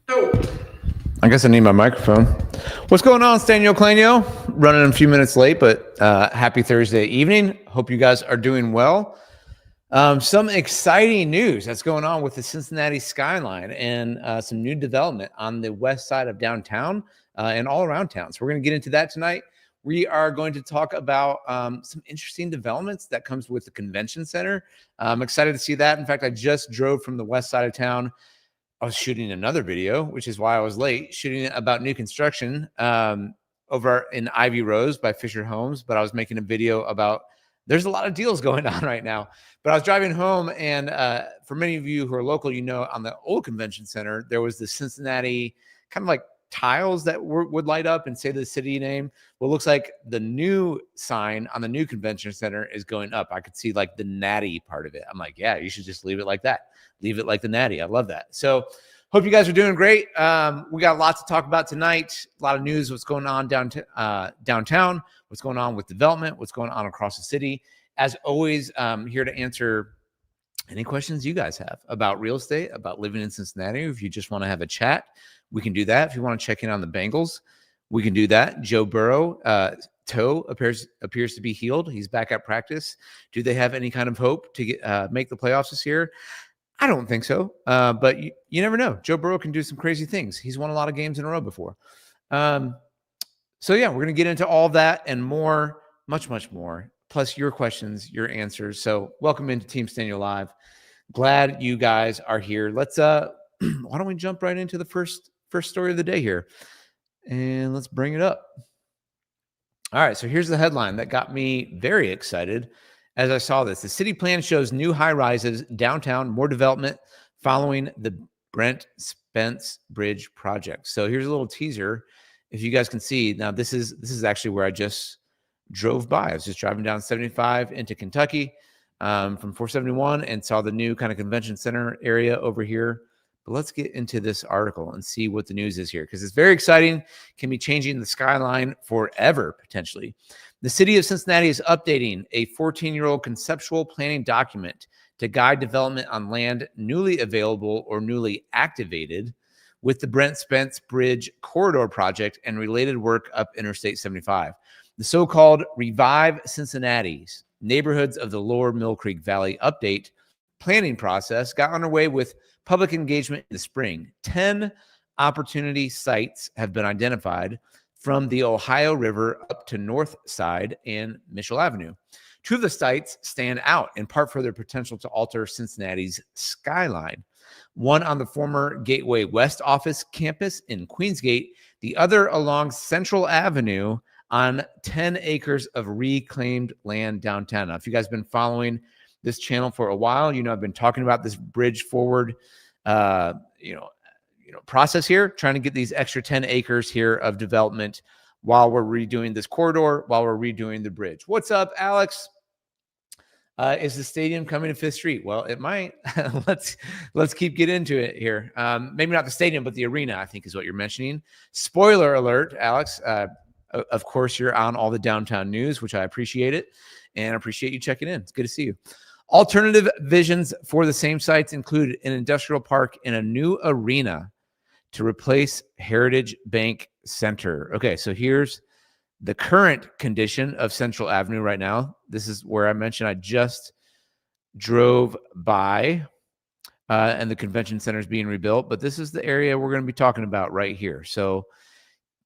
I guess I need my microphone. What's going on, Sztanyo? Running a few minutes late, but happy Thursday evening. Hope you guys are doing well. Some exciting news that's going on with the Cincinnati Skyline and some new development on the west side of downtown and all around town. So we're going to get into that tonight. We are going to talk about some interesting developments that comes with the convention center. I'm excited to see that. In fact, I just drove from the west side of town. I was shooting another video, which is why I was late, shooting about new construction over in Ivy Rose by Fisher Homes. But I was making a video about there's a lot of deals going on right now. But I was driving home, and for many of you who are local, you know, on the old convention center, there was the Cincinnati kind of like tiles that would light up and say the city name. Well, it looks like the new sign on the new convention center is going up. I could see like the Natty part of it. I'm like, yeah, you should just leave it like that. Leave it like the Natty. I love that. So hope you guys are doing great. We got lots to talk about tonight. A lot of news, what's going on downtown, what's going on with development, what's going on across the city. As always, here to answer any questions you guys have about real estate, about living in Cincinnati. If you just want to have a chat, we can do that. If you want to check in on the Bengals, we can do that. Joe Burrow, toe appears to be healed. He's back at practice. Do they have any kind of hope to make the playoffs this year? I don't think so, but you never know. Joe Burrow can do some crazy things. He's won a lot of games in a row before. So yeah, we're going to get into all that and more, much, much more, plus your questions, your answers. So welcome into Team Sztanyo Live. Glad you guys are here. Let's why don't we jump right into the first story of the day here, and let's bring it up. All right, so here's the headline that got me very excited as I saw this. The city plan shows new high-rises downtown, more development following the Brent Spence Bridge project. So here's a little teaser. If you guys can see, now this is actually where I just drove by. I was just driving down 75 into Kentucky from 471 and saw the new kind of convention center area over here. But let's get into this article and see what the news is here, because it's very exciting. Can be changing the skyline forever, potentially. The city of Cincinnati is updating a 14-year-old conceptual planning document to guide development on land newly available or newly activated with the Brent Spence Bridge corridor project and related work up Interstate 75. The so-called Revive Cincinnati's Neighborhoods of the Lower Mill Creek Valley update planning process got underway with public engagement in the spring. 10 opportunity sites have been identified from the Ohio River up to North Side and Mitchell Avenue. 2 of the sites stand out in part for their potential to alter Cincinnati's skyline. One on the former Gateway West office campus in Queensgate, the other along Central Avenue on 10 acres of reclaimed land downtown. Now, if you guys have been following this channel for a while, you know I've been talking about this bridge forward process here, trying to get these extra 10 acres here of development while we're redoing this corridor, while we're redoing the bridge. What's up, Alex? Is the stadium coming to Fifth Street? Well, it might. let's keep getting into it here. Maybe not the stadium, but the arena, I think is what you're mentioning. Spoiler alert, Alex. Of course, you're on all the downtown news, which I appreciate it, and I appreciate you checking in. It's good to see you. Alternative visions for the same sites include an industrial park and a new arena to replace Heritage Bank Center. Okay, so here's the current condition of Central Avenue right now. This is where I mentioned I just drove by, and the convention center is being rebuilt, but this is the area we're going to be talking about right here. So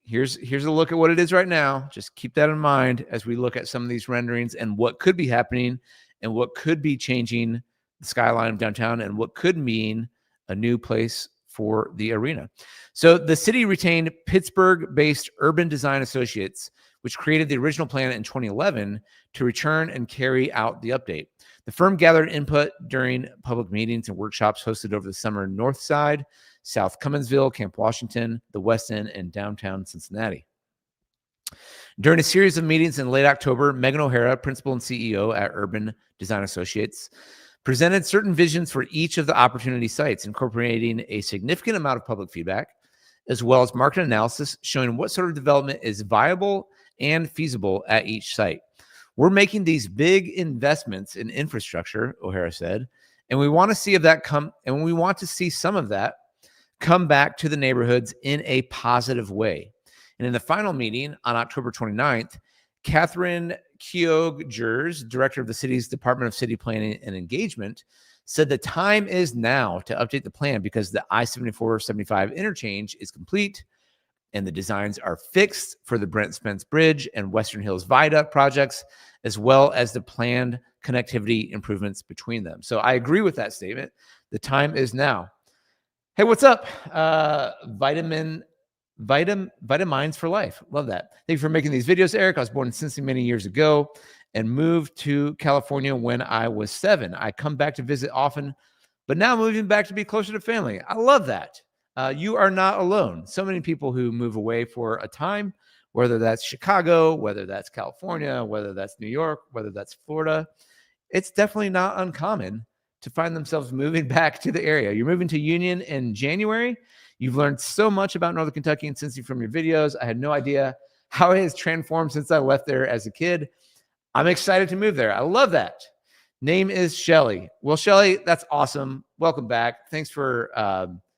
here's a look at what it is right now. Just keep that in mind as we look at some of these renderings and what could be happening and what could be changing the skyline of downtown and what could mean a new place for the arena. So the city retained Pittsburgh-based Urban Design Associates, which created the original plan in 2011 to return and carry out the update. The firm gathered input during public meetings and workshops hosted over the summer in North Side, South Cumminsville, Camp Washington, the West End, and downtown Cincinnati. During a series of meetings in late October, Megan O'Hara, principal and CEO at Urban Design Associates, presented certain visions for each of the opportunity sites, incorporating a significant amount of public feedback, as well as market analysis showing what sort of development is viable and feasible at each site. We're making these big investments in infrastructure, O'Hara said, and we want to see if that come, and we want to see some of that come back to the neighborhoods in a positive way. And in the final meeting on October 29th, Catherine Keogh-Jers, director of the city's Department of City Planning and Engagement, said the time is now to update the plan because the I-74-75 interchange is complete and the designs are fixed for the Brent Spence Bridge and Western Hills Viaduct projects, as well as the planned connectivity improvements between them. So I agree with that statement. The time is now. Hey, what's up? Vitamins for life. Love that. Thank you for making these videos, Eric. I was born in Cincinnati many years ago and moved to California when I was 7. I come back to visit often, but now moving back to be closer to family. I love that. You are not alone. So many people who move away for a time, whether that's Chicago, whether that's California, whether that's New York, whether that's Florida, it's definitely not uncommon to find themselves moving back to the area. You're moving to Union in January. You've learned so much about Northern Kentucky and Cincy from your videos. I had no idea how it has transformed since I left there as a kid. I'm excited to move there. I love that. Name is Shelly. Well, Shelly, that's awesome. Welcome back. Thanks for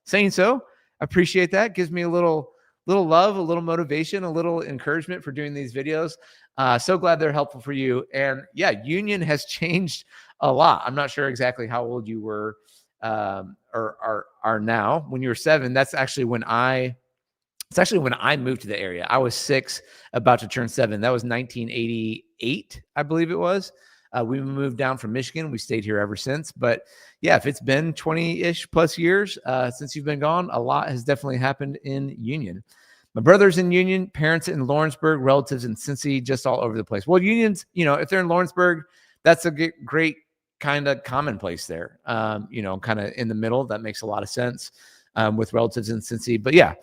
saying so. I appreciate that. Gives me a little love, a little motivation, a little encouragement for doing these videos. So glad they're helpful for you. And yeah, Union has changed a lot. I'm not sure exactly how old you were or are now. When you were 7, that's actually when I moved to the area. I was 6, about to turn 7. That was 1988, I believe it was. We moved down from Michigan. We stayed here ever since. But yeah, if it's been 20-ish plus years since you've been gone, a lot has definitely happened in Union. My brother's in Union, parents in Lawrenceburg, relatives in Cincy, just all over the place. Well, Union's, if they're in Lawrenceburg, that's a great kind of commonplace there. Kind of in the middle. That makes a lot of sense with relatives in Cincy. But yeah,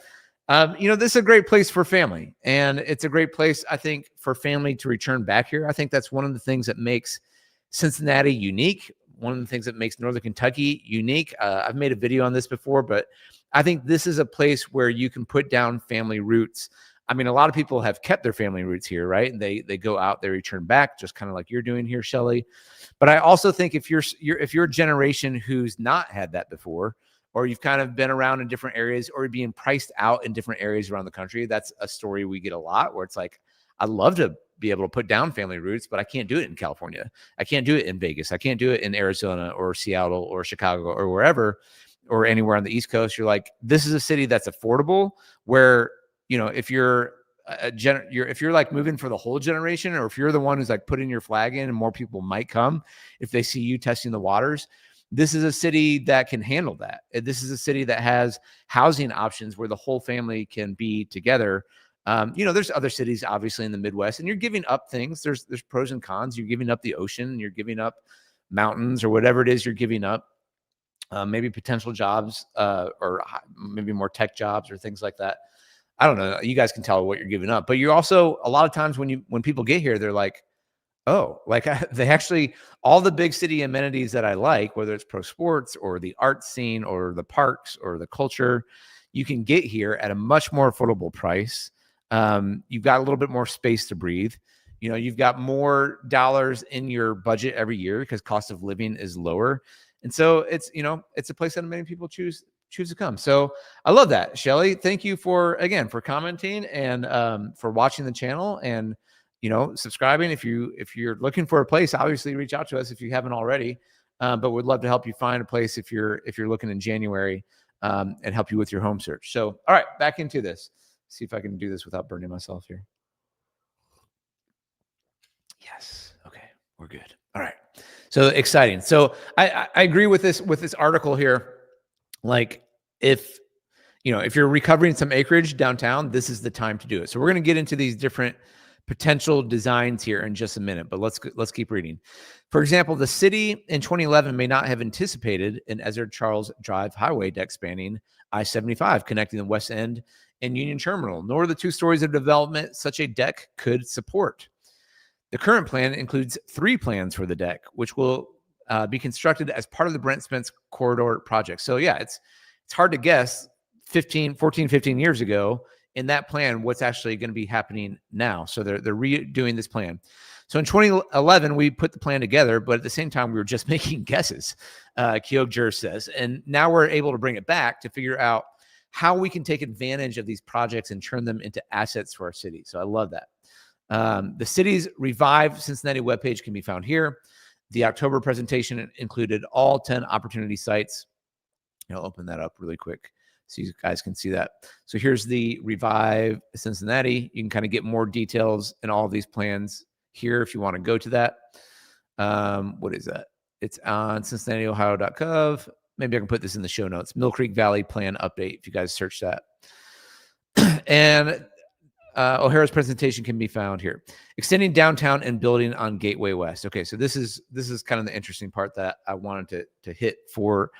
this is a great place for family, and it's a great place, I think, for family to return back here. I think that's one of the things that makes Cincinnati unique. One of the things that makes Northern Kentucky unique. I've made a video on this before, but I think this is a place where you can put down family roots. I mean, a lot of people have kept their family roots here, right? And they go out, they return back, just kind of like you're doing here, Shelly. But I also think if you're a generation who's not had that before, or you've kind of been around in different areas, or being priced out in different areas around the country, that's a story we get a lot, where it's like, I'd love to be able to put down family roots, but I can't do it in California. I can't do it in Vegas. I can't do it in Arizona or Seattle or Chicago or wherever, or anywhere on the East Coast. You're like, this is a city that's affordable, where, if you're if you're like moving for the whole generation, or if you're the one who's like putting your flag in and more people might come if they see you testing the waters, this is a city that can handle that. This is a city that has housing options where the whole family can be together. There's other cities, obviously, in the Midwest, and you're giving up things. There's pros and cons. You're giving up the ocean. You're giving up mountains, or whatever it is you're giving up. Maybe potential jobs, or maybe more tech jobs or things like that. I don't know. You guys can tell what you're giving up. But you're also, a lot of times when people get here, they're like, oh, they actually, all the big city amenities that I like, whether it's pro sports or the art scene or the parks or the culture, you can get here at a much more affordable price. You've got a little bit more space to breathe. You've got more dollars in your budget every year because cost of living is lower. And so it's a place that many people choose to come. So I love that, Shelly. Thank you for commenting and for watching the channel and subscribing. If you're looking for a place, obviously reach out to us if you haven't already. But we'd love to help you find a place if you're looking in January, and help you with your home search. So all right, back into this. See if I can do this without burning myself here. Yes. Okay, we're good. All right. So exciting. So I agree with this article here. Like, if you're recovering some acreage downtown, this is the time to do it. So we're going to get into these different potential designs here in just a minute, but let's keep reading. For example, the city in 2011 may not have anticipated an Ezra Charles Drive highway deck spanning I-75 connecting the West End and Union Terminal, nor the 2 stories of development such a deck could support. The current plan includes 3 plans for the deck, which will be constructed as part of the Brent Spence corridor project. So yeah, it's hard to guess 15 years ago in that plan what's actually going to be happening now. So they're redoing this plan. So in 2011, we put the plan together, but at the same time, we were just making guesses, Keogh-Jers says. And now we're able to bring it back to figure out how we can take advantage of these projects and turn them into assets for our city. So I love that. The city's Revive Cincinnati webpage can be found here. The October presentation included all 10 opportunity sites. I'll open that up really quick so you guys can see that. So here's the Revive Cincinnati. You can kind of get more details in all of these plans here if you want to go to that. What is that? It's on CincinnatiOhio.gov. Maybe I can put this in the show notes. Mill Creek Valley Plan Update, if you guys search that. And O'Hara's presentation can be found here. Extending downtown and building on Gateway West. Okay, so this is kind of the interesting part that I wanted to hit for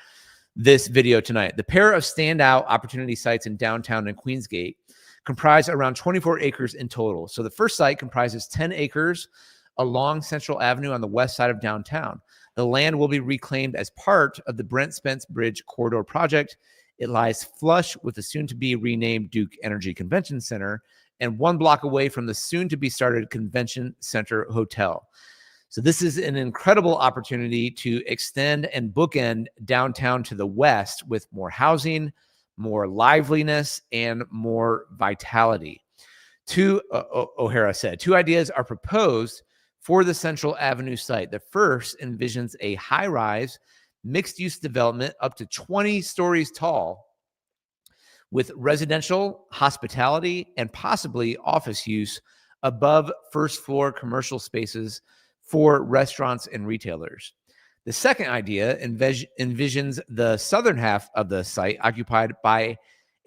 this video tonight. The pair of standout opportunity sites in downtown and Queensgate comprise around 24 acres in total. So the first site comprises 10 acres along Central Avenue on the west side of downtown. The land will be reclaimed as part of the Brent Spence Bridge Corridor project. It lies flush with the soon-to-be renamed Duke Energy Convention Center and 1 block away from the soon-to-be started Convention Center Hotel. So this is an incredible opportunity to extend and bookend downtown to the west with more housing, more liveliness, and more vitality. O'Hara said, 2 ideas are proposed for the Central Avenue site. The first envisions a high-rise mixed-use development up to 20 stories tall with residential, hospitality, and possibly office use above first-floor commercial spaces for restaurants and retailers. The second idea envisions the southern half of the site occupied by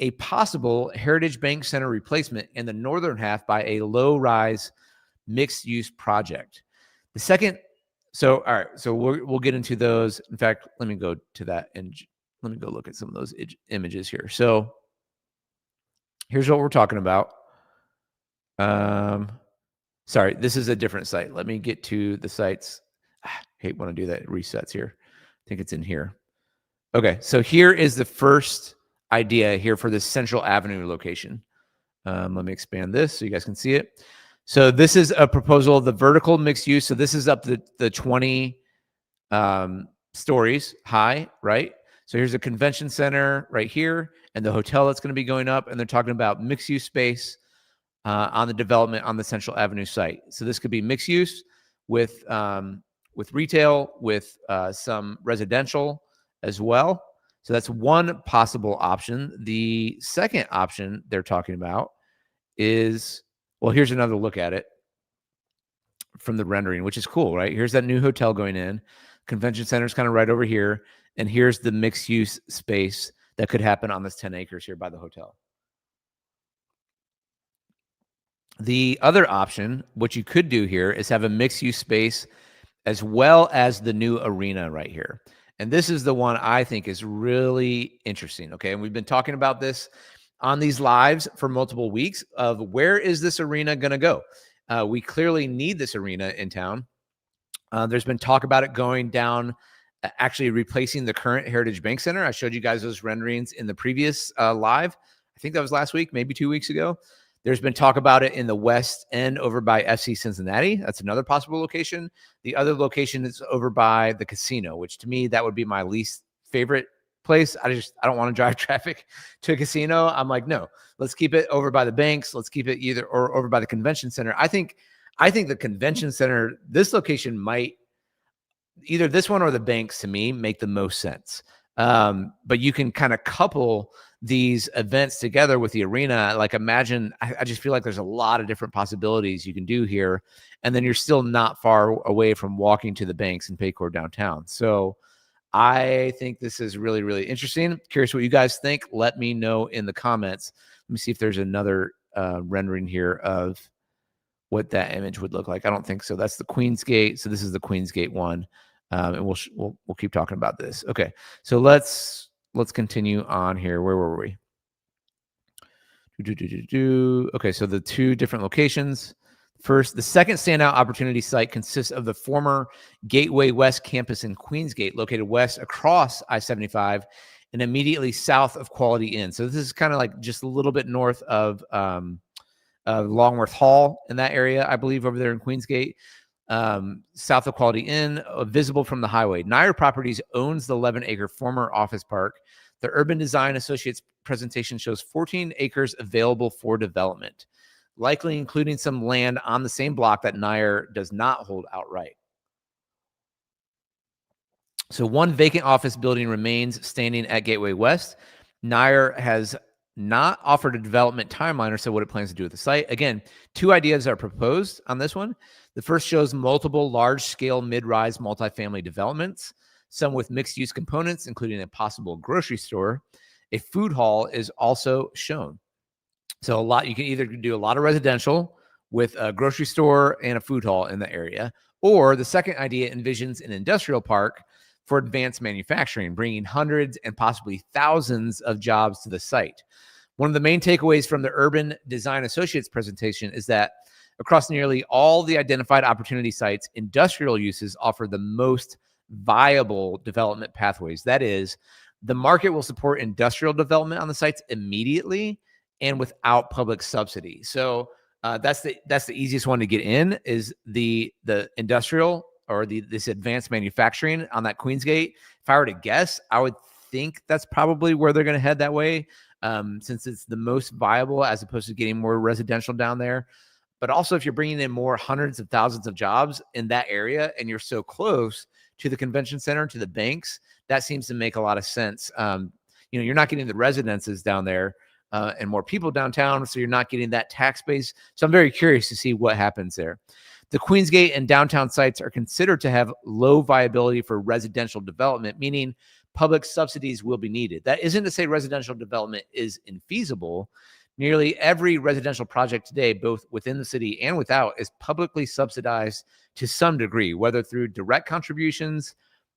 a possible Heritage Bank Center replacement and the northern half by a low-rise mixed-use project. The second, so all right, so we'll get into those. In fact, let me go to that and let me go look at some of those images here. So here's what we're talking about. Sorry, this is a different site. Let me get to the sites. I hate when I do that. It resets here. I think it's in here. Okay, so here is the first idea here for this Central Avenue location. Let me expand this so you guys can see it. So this is a proposal of the vertical mixed use. So this is up to the 20 stories high, right? So here's a convention center right here and the hotel that's going to be going up. And they're talking about mixed use space on the development on the Central Avenue site. So this could be mixed use with retail, with some residential as well. So that's one possible option. The second option they're talking about is, well, here's another look at it from the rendering, which is cool, right? Here's that new hotel going in. Convention center is kind of right over here. And here's the mixed use space that could happen on this 10 acres here by the hotel. The other option, what you could do here, is have a mixed-use space as well as the new arena right here. And this is the one I think is really interesting, okay? And we've been talking about this on these lives for multiple weeks of where is this arena going to go? We clearly need this arena in town. There's been talk about it going down, actually replacing the current Heritage Bank Center. I showed you guys those renderings in the previous live. I think that was last week, maybe 2 weeks ago. There's been talk about it in the west end over by FC Cincinnati. That's another possible location. The other location is over by the casino, which to me, that would be my least favorite place. I don't want to drive traffic to a casino. I'm like, no, let's keep it over by the banks. Let's keep it either or over by the convention center. I think the convention center, this location might, either this one or the banks to me make the most sense. But you can kind of couple these events together with the arena. Like imagine, I just feel like there's a lot of different possibilities you can do here. And then you're still not far away from walking to the banks and Paycor downtown. So I think this is really, really interesting. Curious what you guys think. Let me know in the comments. Let me see if there's another rendering here of what that image would look like. I don't think so. That's the Queensgate. So this is the Queensgate one. And we'll keep talking about this. Okay. So let's continue on here. Where were we? Okay, so the 2 different locations. First, the second standout opportunity site consists of the former Gateway West campus in Queensgate, located west across I-75 and immediately south of Quality Inn. So this is kind of like just a little bit north of Longworth Hall in that area, I believe, over there in Queensgate. South of Quality Inn, visible from the highway. Nair Properties owns the 11-acre former office park. The Urban Design Associates presentation shows 14 acres available for development, likely including some land on the same block that Nair does not hold outright. So one vacant office building remains standing at Gateway West. Nair has not offered a development timeline or said what it plans to do with the site. Again, two ideas are proposed on this one. The first shows multiple large-scale mid-rise multifamily developments, some with mixed-use components, including a possible grocery store. A food hall is also shown. So you can either do a lot of residential with a grocery store and a food hall in the area, or the second idea envisions an industrial park for advanced manufacturing, bringing hundreds and possibly thousands of jobs to the site. One of the main takeaways from the Urban Design Associates presentation is that across nearly all the identified opportunity sites, industrial uses offer the most viable development pathways. That is, the market will support industrial development on the sites immediately and without public subsidy. So that's the easiest one to get in, is the industrial or this advanced manufacturing on that Queensgate. If I were to guess, I would think that's probably where they're going to head that way, since it's the most viable as opposed to getting more residential down there. But also, if you're bringing in more hundreds of thousands of jobs in that area and you're so close to the convention center, to the banks, that seems to make a lot of sense. You're not getting the residences down there and more people downtown, so you're not getting that tax base. So I'm very curious to see what happens there. The Queensgate and downtown sites are considered to have low viability for residential development, meaning public subsidies will be needed. That isn't to say residential development is infeasible. Nearly every residential project today, both within the city and without, is publicly subsidized to some degree, whether through direct contributions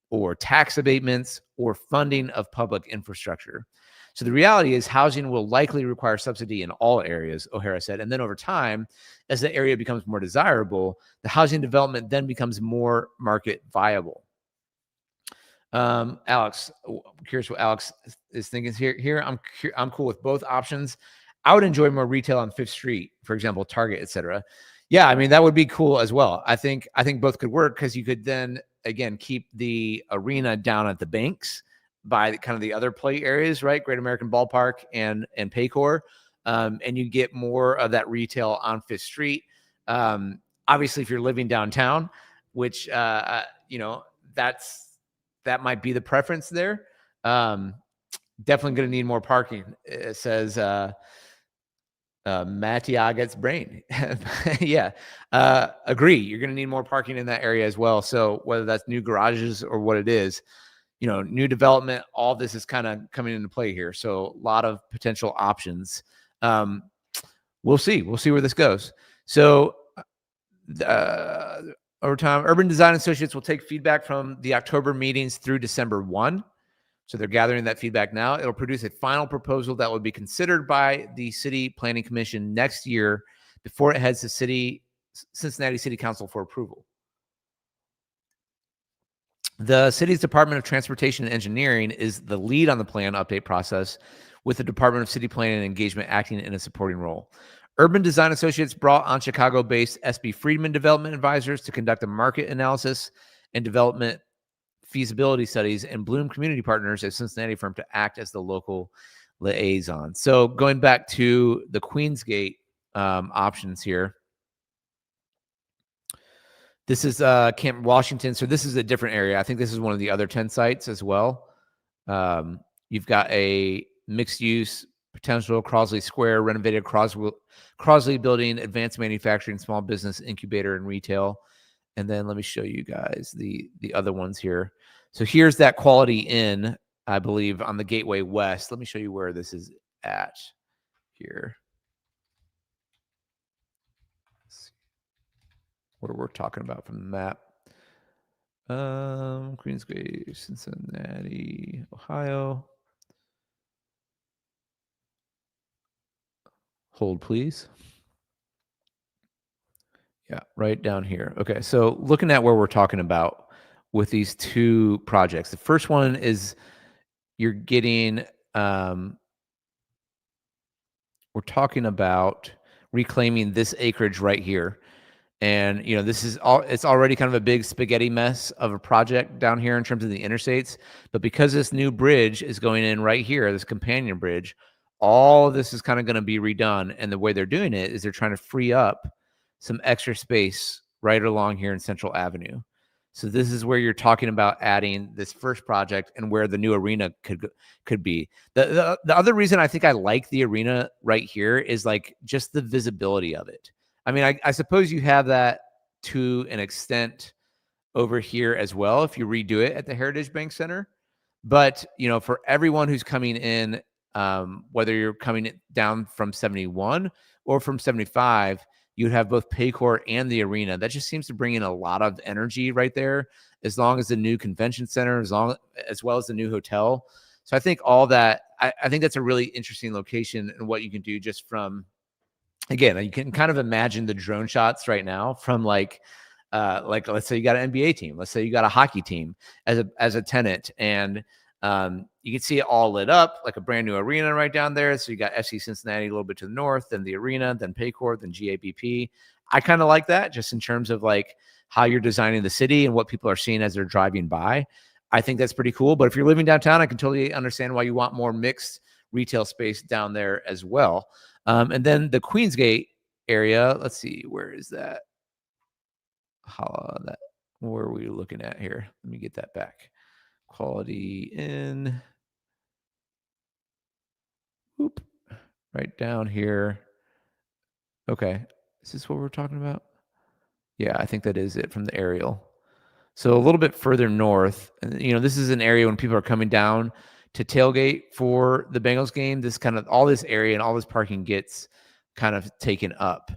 or tax abatements or funding of public infrastructure. So the reality is housing will likely require subsidy in all areas, O'Hara said. And then over time, as the area becomes more desirable, the housing development then becomes more market viable. Alex, I'm curious what Alex is thinking here. I'm cool with both options. I would enjoy more retail on Fifth Street, for example, Target, etc. Yeah, I mean, that would be cool as well. I think both could work, because you could then, again, keep the arena down at the banks by kind of the other play areas, right? Great American Ballpark and Paycor. And you get more of that retail on Fifth Street. Obviously, if you're living downtown, which, that might be the preference there. Definitely going to need more parking. It says Matiaget's brain. Yeah. Agree. You're going to need more parking in that area as well. So whether that's new garages or what it is, new development, all this is kind of coming into play here. So a lot of potential options. We'll see where this goes. So over time, Urban Design Associates will take feedback from the October meetings through December 1. So they're gathering that feedback now. It'll produce a final proposal that will be considered by the City Planning Commission next year before it heads to Cincinnati City Council for approval. The city's Department of Transportation and Engineering is the lead on the plan update process, with the Department of City Planning and Engagement acting in a supporting role. Urban Design Associates brought on Chicago-based SB Friedman Development Advisors to conduct a market analysis and development feasibility studies, and Bloom Community Partners, a Cincinnati firm, to act as the local liaison. So going back to the Queensgate options here, this is Camp Washington. So this is a different area. I think this is one of the other 10 sites as well. You've got a mixed-use potential Crosley Square, renovated Crosley building, advanced manufacturing, small business incubator, and retail. And then let me show you guys the other ones here. So here's that Quality Inn, I believe, on the Gateway West. Let me show you where this is at here. Let's see what we're talking about from the map. Queensgate, Cincinnati, Ohio. Hold, please. Yeah, right down here. Okay, so looking at where we're talking about with these two projects. The first one is you're getting, we're talking about reclaiming this acreage right here. And, it's already kind of a big spaghetti mess of a project down here in terms of the interstates. But because this new bridge is going in right here, this companion bridge, all of this is kind of going to be redone. And the way they're doing it is they're trying to free up some extra space right along here in Central Avenue. So this is where you're talking about adding this first project and where the new arena could be. The other reason I think I like the arena right here is like just the visibility of it. I mean, I suppose you have that to an extent over here as well if you redo it at the Heritage Bank Center. But, for everyone who's coming in, whether you're coming down from 71 or from 75, you'd have both Paycor and the arena. That just seems to bring in a lot of energy right there, as long as the new convention center, as well as the new hotel. So I think all that, I think that's a really interesting location and what you can do just from, again, you can kind of imagine the drone shots right now from like let's say you got an NBA team, let's say you got a hockey team as a tenant, and you can see it all lit up like a brand new arena right down there. So you got FC Cincinnati a little bit to the north, then the arena, then Paycor, then GABP. I kind of like that just in terms of like how you're designing the city and what people are seeing as they're driving by. I think that's pretty cool. But if you're living downtown, I can totally understand why you want more mixed retail space down there as well. And then the Queensgate area, let's see, where is that? Where are we looking at here? Let me get that back. Quality in. Whoop. Right down here. Okay. Is this what we're talking about? Yeah, I think that is it from the aerial. So a little bit further north, and this is an area when people are coming down to tailgate for the Bengals game. This kind of all this area and all this parking gets kind of taken up.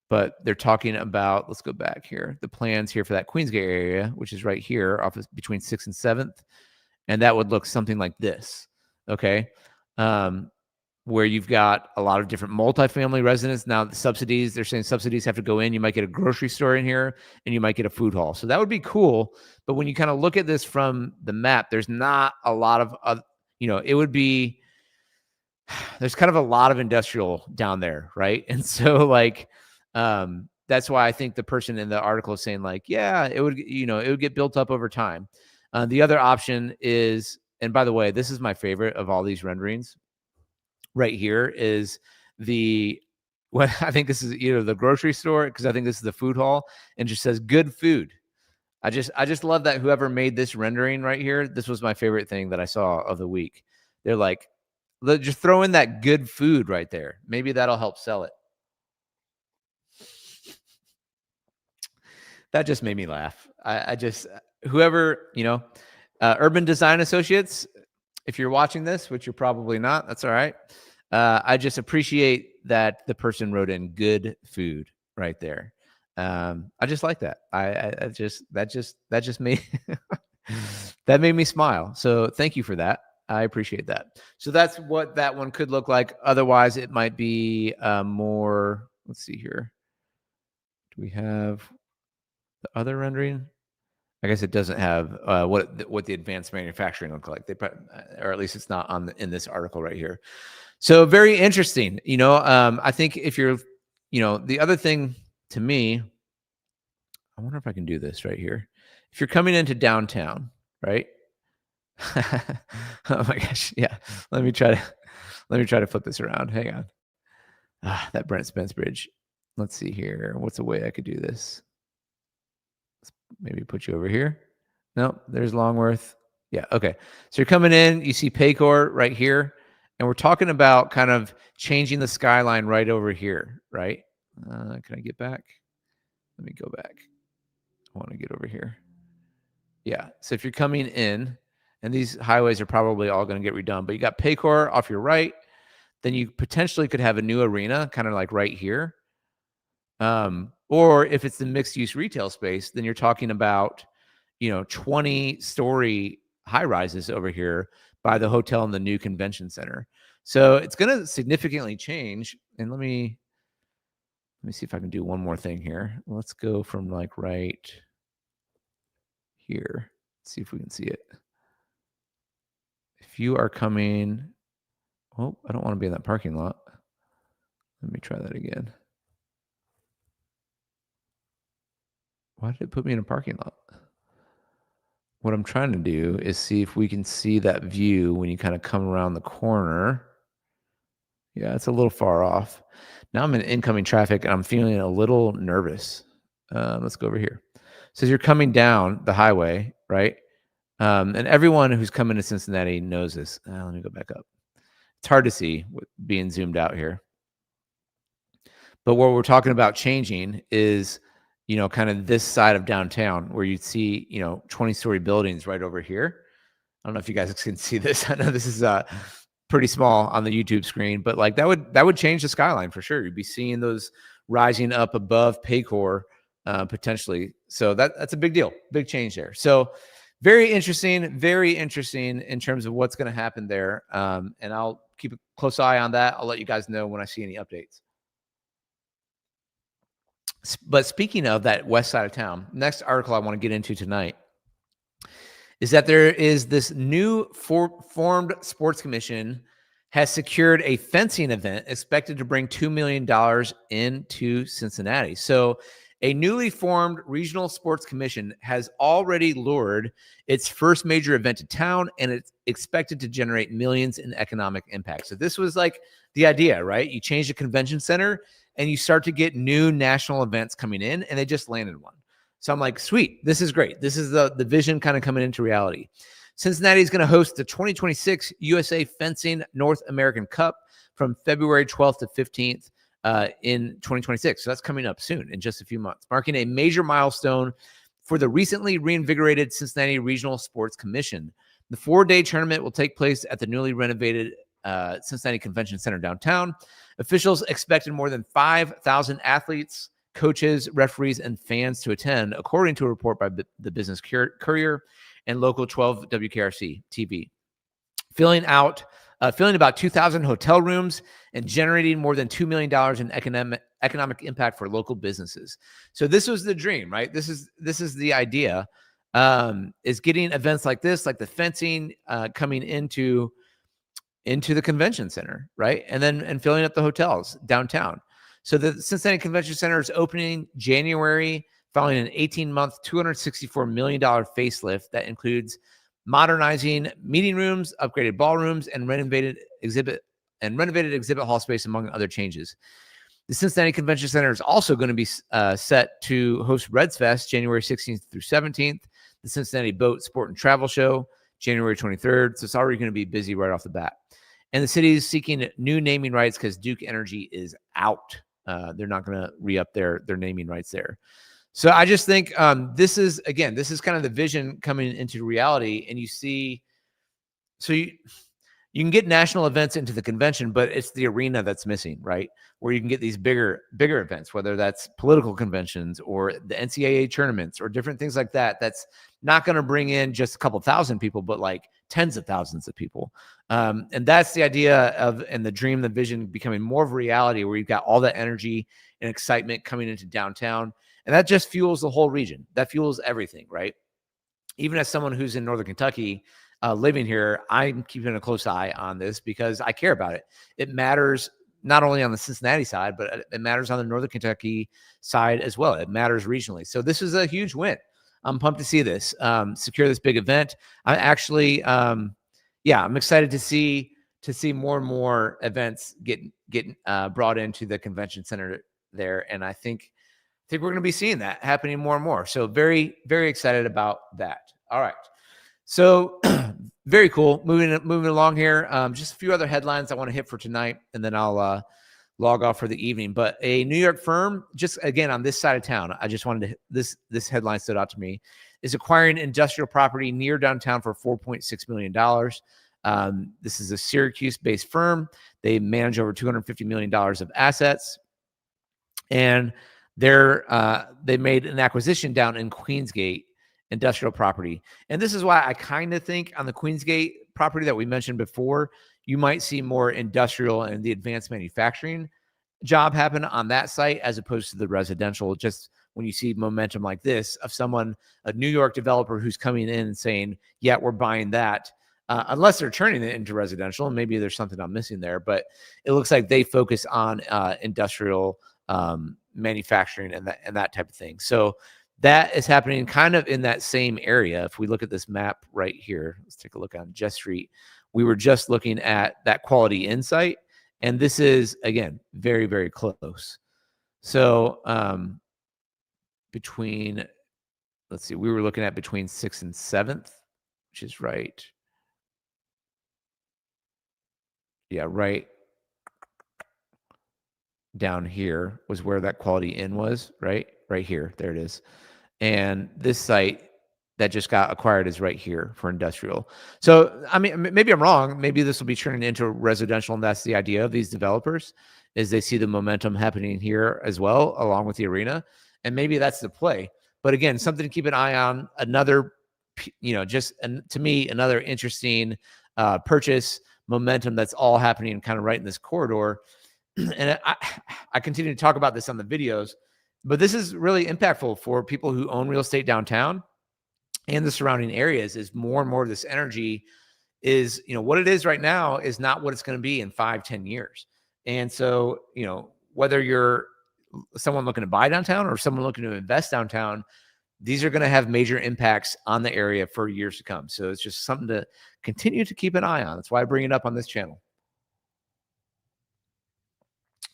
But they're talking about, let's go back here, the plans here for that Queensgate area, which is right here off of between 6th and 7th. And that would look something like this. Okay. Where you've got a lot of different multifamily residents. Now, the subsidies, they're saying subsidies have to go in. You might get a grocery store in here and you might get a food hall. So that would be cool. But when you kind of look at this from the map, there's not a lot of, it would be, there's kind of a lot of industrial down there. Right. And so like, that's why I think the person in the article is saying like, yeah, it would get built up over time. The other option is, and by the way, this is my favorite of all these renderings right here, is what I think this is either the grocery store, because I think this is the food hall, and just says good food. I just love that whoever made this rendering right here, this was my favorite thing that I saw of the week. They're like, just throw in that good food right there. Maybe that'll help sell it. That just made me laugh. I just, whoever, Urban Design Associates, if you're watching this, which you're probably not, that's all right. I just appreciate that the person wrote in good food right there. I just like that. That just made that made me smile. So thank you for that. I appreciate that. So that's what that one could look like. Otherwise, it might be more. Let's see here. Do we have the other rendering? I guess it doesn't have what the advanced manufacturing look like. Or at least it's not in this article right here. So very interesting. I think if you're, the other thing to me, I wonder if I can do this right here. If you're coming into downtown, right? Oh my gosh, yeah. Let me try to flip this around. Hang on. That Brent Spence bridge. Let's see here. What's a way I could do this? Maybe put you over here. No, there's Longworth. Yeah, okay. So you're coming in, you see Paycor right here, and we're talking about kind of changing the skyline right over here, right? Can I get back? Let me go back. I want to get over here. Yeah, so if you're coming in, and these highways are probably all going to get redone, but you got Paycor off your right, then you potentially could have a new arena kind of like right here. Or if it's the mixed use retail space, then you're talking about 20-story high rises over here by the hotel and the new convention center. So it's going to significantly change. And let me see if I can do one more thing here. Let's go from like right here. Let's see if we can see it. If you are coming, oh, I don't want to be in that parking lot. Let me try that again. Why did it put me in a parking lot? What I'm trying to do is see if we can see that view when you kind of come around the corner. Yeah, it's a little far off. Now I'm in incoming traffic and I'm feeling a little nervous. Let's go over here. So you're coming down the highway, right? And everyone who's coming to Cincinnati knows this. Let me go back up. It's hard to see being zoomed out here. But what we're talking about changing is, kind of this side of downtown where you'd see, 20-story buildings right over here. I don't know if you guys can see this. I know this is pretty small on the YouTube screen, but like that would change the skyline for sure. You'd be seeing those rising up above Paycor potentially. So that's a big deal, big change there. So very interesting in terms of what's going to happen there. And I'll keep a close eye on that. I'll let you guys know when I see any updates. But speaking of that west side of town, next article I want to get into tonight is that there is this new formed sports commission has secured a fencing event expected to bring $2 million into Cincinnati. So a newly formed regional sports commission has already lured its first major event to town, and it's expected to generate millions in economic impact. So this was like the idea, right? You change the convention center and you start to get new national events coming in, and they just landed one. So I'm like, sweet, this is great. This is the vision kind of coming into reality. Cincinnati is going to host the 2026 USA Fencing North American Cup from February 12th to 15th in 2026. So that's coming up soon in just a few months, marking a major milestone for the recently reinvigorated Cincinnati Regional Sports Commission. The 4-day tournament will take place at the newly renovated Cincinnati Convention Center downtown. Officials expected more than 5,000 athletes, coaches, referees, and fans to attend, according to a report by the Business Courier and local 12 WKRC TV. Filling about 2,000 hotel rooms and generating more than $2 million in economic impact for local businesses. So this was the dream, right? This is the idea, is getting events like this, like the fencing, coming into the convention center, right? And filling up the hotels downtown. So the Cincinnati Convention Center is opening January, following an 18-month, $264 million facelift that includes modernizing meeting rooms, upgraded ballrooms, and renovated exhibit hall space, among other changes. The Cincinnati Convention Center is also going to be set to host Reds Fest January 16th through 17th, the Cincinnati Boat Sport and Travel Show January 23rd. So it's already going to be busy right off the bat. And the city is seeking new naming rights because Duke Energy is out. They're not going to re-up their naming rights there. So I just think this is kind of the vision coming into reality. And you see, so you can get national events into the convention, but it's the arena that's missing, right? Where you can get these bigger events, whether that's political conventions or the NCAA tournaments or different things like that. That's not going to bring in just a couple thousand people, but like tens of thousands of people. And that's the idea and the dream, the vision becoming more of a reality, where you've got all that energy and excitement coming into downtown. And that just fuels the whole region. That fuels everything, right? Even as someone who's in Northern Kentucky, living here, I'm keeping a close eye on this because I care about it. It matters not only on the Cincinnati side, but it matters on the Northern Kentucky side as well. It matters regionally. So this is a huge win. I'm pumped to see this, secure this big event. I actually, I'm excited to see more and more events get brought into the convention center there. And I think we're going to be seeing that happening more and more. So very, very excited about that. All right. So very cool. Moving along here. Just a few other headlines I want to hit for tonight, and then I'll log off for the evening. But a New York firm, just again on this side of town, I just wanted to, this headline stood out to me, is acquiring industrial property near downtown for $4.6 million. This is a Syracuse-based firm. They manage over $250 million of assets, and they made an acquisition down in Queensgate industrial property. And this is why I kind of think on the Queensgate property that we mentioned before, you might see more industrial and the advanced manufacturing job happen on that site as opposed to the residential. Just when you see momentum like this of a New York developer who's coming in and saying, yeah, we're buying that, unless they're turning it into residential, and maybe there's something I'm missing there, but it looks like they focus on industrial manufacturing and that type of thing. So that is happening kind of in that same area. If we look at this map right here, let's take a look on Jess Street. We were just looking at that Quality Insight, and this is, again, very, very close. So between, let's see, we were looking at between 6th and 7th, which is right. Yeah, right down here was where that Quality Inn was, right? Right here. There it is. And this site that just got acquired is right here for industrial. So, I mean, maybe I'm wrong. Maybe this will be turning into residential, and that's the idea of these developers, is they see the momentum happening here as well, along with the arena, and maybe that's the play. But again, something to keep an eye on. Another, just to me, another interesting purchase momentum that's all happening kind of right in this corridor. And I continue to talk about this on the videos, but this is really impactful for people who own real estate downtown and the surrounding areas. Is more and more of this energy is, what it is right now is not what it's going to be in 5-10 years. And so, whether you're someone looking to buy downtown or someone looking to invest downtown, these are going to have major impacts on the area for years to come. So it's just something to continue to keep an eye on. That's why I bring it up on this channel,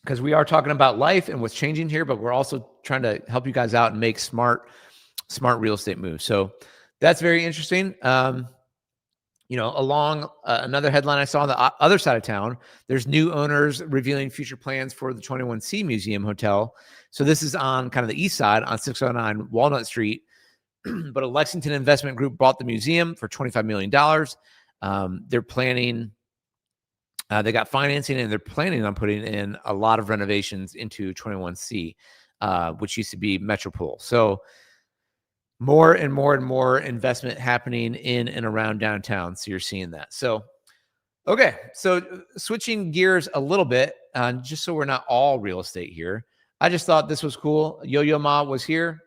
because we are talking about life and what's changing here, but we're also trying to help you guys out and make smart real estate moves. So that's very interesting. Along another headline I saw on the other side of town, there's new owners revealing future plans for the 21C Museum Hotel. So this is on kind of the east side on 609 Walnut Street. But a Lexington investment group bought the museum for $25 million. They're planning, they got financing, and they're planning on putting in a lot of renovations into 21C, which used to be Metropole. So more and more and more investment happening in and around downtown. So you're seeing that. So, okay. So switching gears a little bit, just so we're not all real estate here. I just thought this was cool. Yo-Yo Ma was here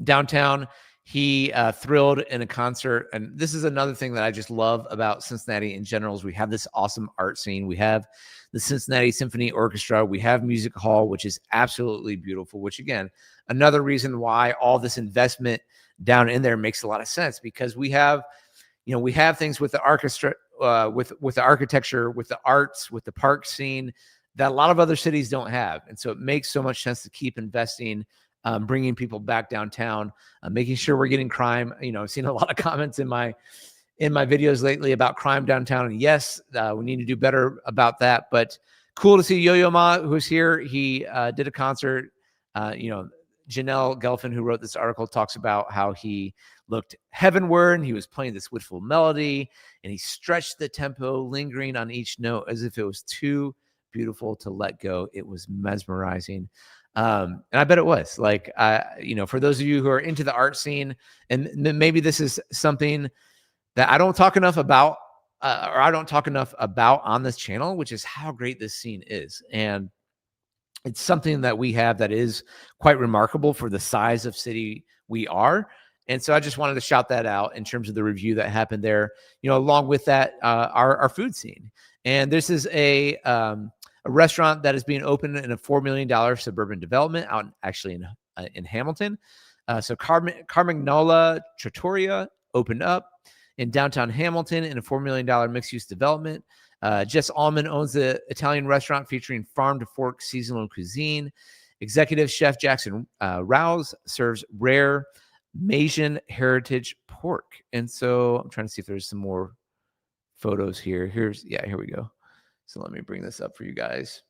downtown. He thrilled in a concert. And this is another thing that I just love about Cincinnati in general, is we have this awesome art scene. We have the Cincinnati Symphony Orchestra. We have Music Hall, which is absolutely beautiful, which, again, another reason why all this investment down in there makes a lot of sense, because we have things with the orchestra, with the architecture, with the arts, with the park scene that a lot of other cities don't have. And so it makes so much sense to keep investing, bringing people back downtown, making sure we're getting crime. I've seen a lot of comments in my videos lately about crime downtown. And yes, we need to do better about that. But cool to see Yo-Yo Ma, who's here. He did a concert. Janelle Gelfin, who wrote this article, talks about how he looked heavenward and he was playing this wistful melody, and he stretched the tempo, lingering on each note as if it was too beautiful to let go. It was mesmerizing. And I bet it was. Like, for those of you who are into the art scene, and maybe this is something that I don't talk enough about, or I don't talk enough about on this channel, which is how great this scene is. And it's something that we have that is quite remarkable for the size of city we are. And so I just wanted to shout that out in terms of the review that happened there, along with that, our food scene. And this is a restaurant that is being opened in a $4 million suburban development out in Hamilton. So Carmagnola Trattoria opened up in downtown Hamilton in a $4 million mixed-use development. Jess Allman owns the Italian restaurant featuring farm-to-fork seasonal cuisine. Executive chef Jackson Rouse serves rare Malaysian heritage pork. And so I'm trying to see if there's some more photos here. Here we go. So let me bring this up for you guys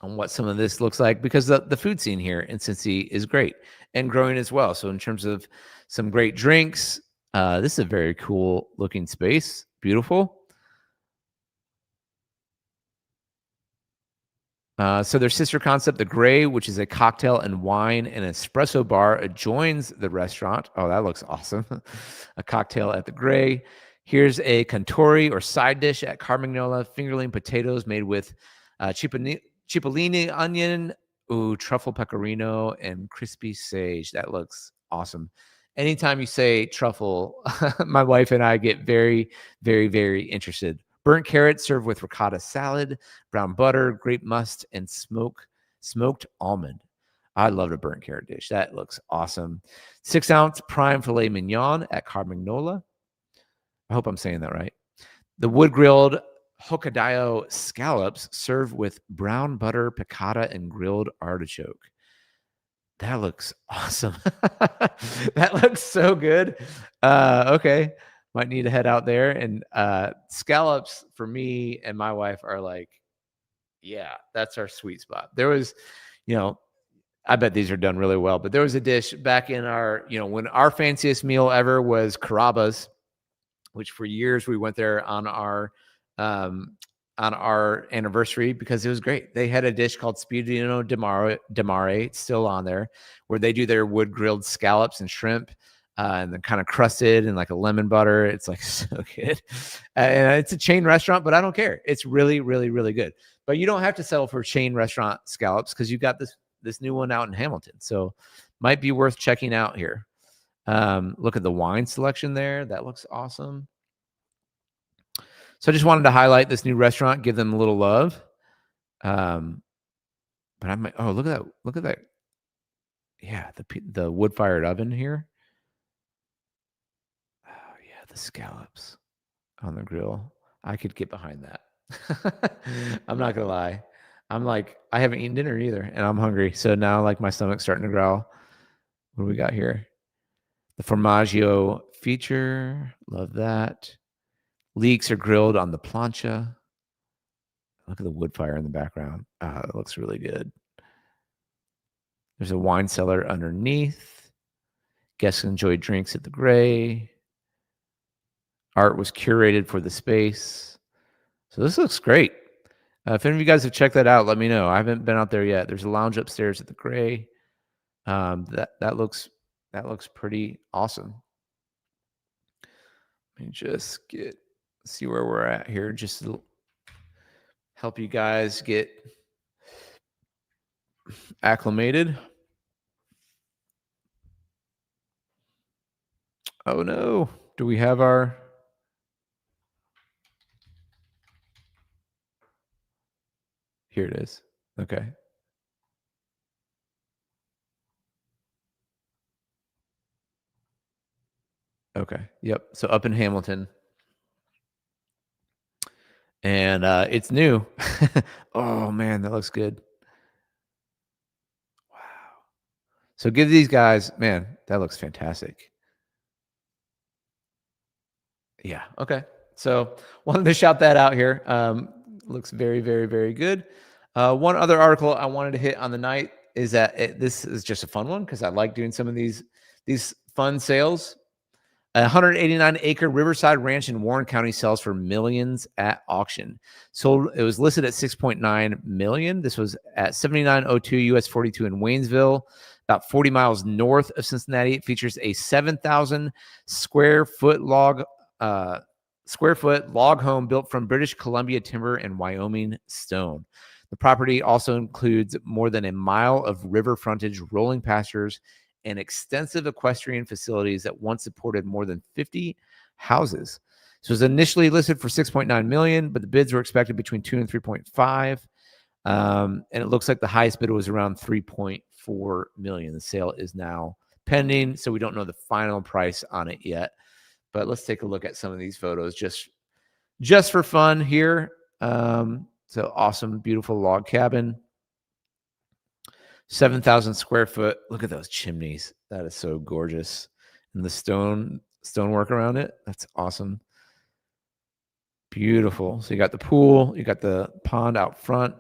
on what some of this looks like, because the food scene here in Cincy is great and growing as well. So in terms of some great drinks, this is a very cool looking space. Beautiful. So their sister concept, The Gray, which is a cocktail and wine and espresso bar, adjoins the restaurant. Oh, that looks awesome. A cocktail at The Gray. Here's a contori or side dish at Carmagnola, fingerling potatoes made with cipollini onion, truffle pecorino, and crispy sage. That looks awesome. Anytime you say truffle, my wife and I get very, very, very interested. Burnt carrots served with ricotta salad, brown butter, grape must, and smoked almond. I love a burnt carrot dish. That looks awesome. 6-ounce prime filet mignon at Carmagnola. I hope I'm saying that right. The wood-grilled Hokkaido scallops served with brown butter, piccata, and grilled artichoke. That looks awesome. That looks so good. Okay. Might need to head out there. And scallops for me and my wife are like, yeah, that's our sweet spot. There was, I bet these are done really well, but there was a dish back in our, when our fanciest meal ever was Carrabba's, which for years we went there on our anniversary because it was great. They had a dish called Spudino di Mare, it's still on there, where they do their wood grilled scallops and shrimp, and then kind of crusted in like a lemon butter. It's like so good. And it's a chain restaurant, but I don't care. It's really, really, really good. But you don't have to settle for chain restaurant scallops because you've got this new one out in Hamilton. So might be worth checking out here. Look at the wine selection there. That looks awesome. So I just wanted to highlight this new restaurant, give them a little love. But I'm like, oh, look at that. Yeah, the wood-fired oven here. Oh, yeah, the scallops on the grill. I could get behind that. I'm not going to lie. I'm like, I haven't eaten dinner either, and I'm hungry. So now, like, my stomach's starting to growl. What do we got here? The formaggio feature. Love that. Leeks are grilled on the plancha. Look at the wood fire in the background. It looks really good. There's a wine cellar underneath. Guests enjoy drinks at the Gray. Art was curated for the space. So this looks great. If any of you guys have checked that out, let me know. I haven't been out there yet. There's a lounge upstairs at the Gray. That looks pretty awesome. Let me just see where we're at here. Just to help you guys get acclimated. Oh no, do we have our... Here it is. Okay. Okay. Yep. So up in Hamilton. And it's new. Oh man, that looks good. Wow. So give these guys, man, that looks fantastic. Yeah. Okay. So wanted to shout that out here. Looks very, very, very good. One other article I wanted to hit on the night is that this is just a fun one because I like doing some of these fun sales. A 189-acre Riverside Ranch in Warren County sells for millions at auction. Sold, it was listed at $6.9 million. This was at 7902 US 42 in Waynesville, about 40 miles north of Cincinnati. It features a 7,000 square foot log home built from British Columbia timber and Wyoming stone. The property also includes more than a mile of river frontage, rolling pastures, and extensive equestrian facilities that once supported more than 50 houses. So it was initially listed for $6.9 million, but the bids were expected between 2 and 3.5. And it looks like the highest bid was around $3.4 million. The sale is now pending, so we don't know the final price on it yet. But let's take a look at some of these photos just for fun here. So awesome, beautiful log cabin. 7,000 square foot. Look at those chimneys. That is so gorgeous. And the stonework around it. That's awesome. Beautiful. So you got the pool, you got the pond out front,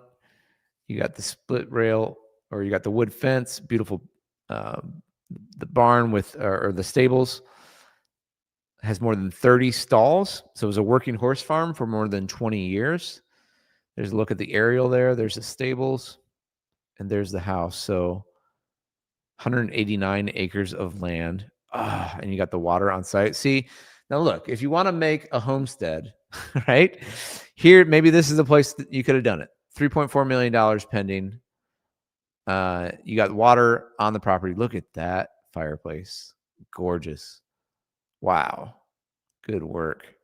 you got the split rail, or you got the wood fence. Beautiful. The barn or the stables has more than 30 stalls. So it was a working horse farm for more than 20 years. There's a look at the aerial there. There's the stables. And there's the house. So 189 acres of land. And you got the water on site. See, now look, if you want to make a homestead, right? Here, maybe this is the place that you could have done it. $3.4 million pending. You got water on the property. Look at that fireplace. Gorgeous. Wow. Good work.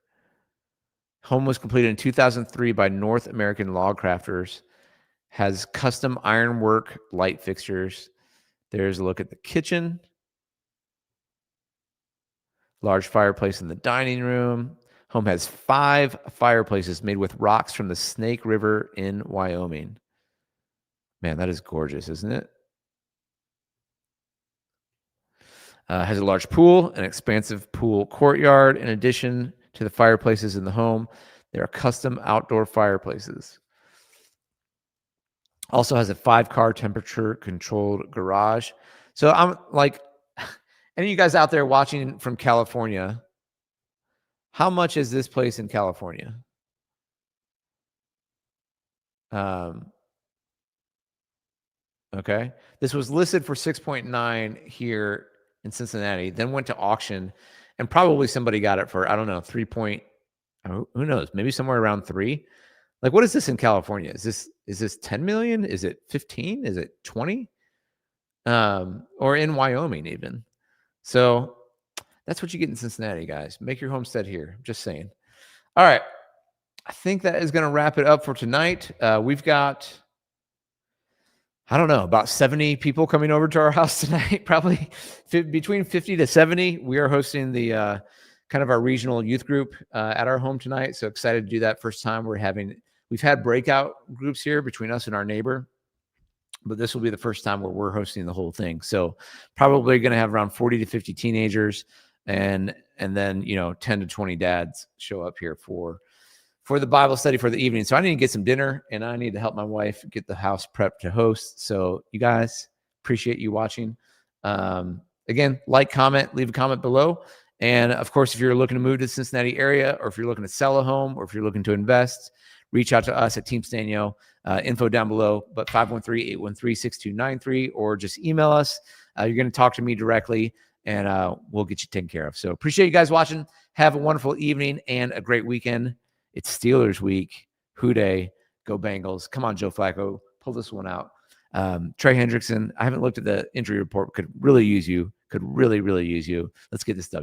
Home was completed in 2003 by North American log crafters. Has custom ironwork light fixtures. There's a look at the kitchen. Large fireplace in the dining room. Home has 5 fireplaces made with rocks from the Snake River in Wyoming. Man, that is gorgeous, isn't it? Has a large pool, an expansive pool courtyard. In addition to the fireplaces in the home, there are custom outdoor fireplaces. Also has a 5-car temperature controlled garage. So I'm like, any of you guys out there watching from California, how much is this place in California? Okay. This was listed for 6.9 here in Cincinnati, then went to auction, and probably somebody got it for, I don't know, 3 point, who knows, maybe somewhere around 3. Like, what is this in California? Is this 10 million? Is it 15? Is it 20? Or in Wyoming even. So that's what you get in Cincinnati, guys. Make your homestead here. Just saying. All right. I think that is going to wrap it up for tonight. We've got, I don't know, about 70 people coming over to our house tonight, probably between 50 to 70. We are hosting the kind of our regional youth group at our home tonight. So excited to do that. First time we've had breakout groups here between us and our neighbor, but this will be the first time where we're hosting the whole thing. So probably going to have around 40 to 50 teenagers and then, 10 to 20 dads show up here for the Bible study for the evening. So I need to get some dinner and I need to help my wife get the house prepped to host. So you guys, appreciate you watching. Again, like, comment, leave a comment below. And of course, if you're looking to move to the Cincinnati area, or if you're looking to sell a home, or if you're looking to invest, reach out to us at Team Sztanyo. Info down below, but 513-813-6293, or just email us. You're going to talk to me directly and we'll get you taken care of. So appreciate you guys watching. Have a wonderful evening and a great weekend. It's Steelers week. Who day? Go Bengals. Come on, Joe Flacco. Pull this one out. Trey Hendrickson, I haven't looked at the injury report. Could really use you. Could really, really use you. Let's get this done.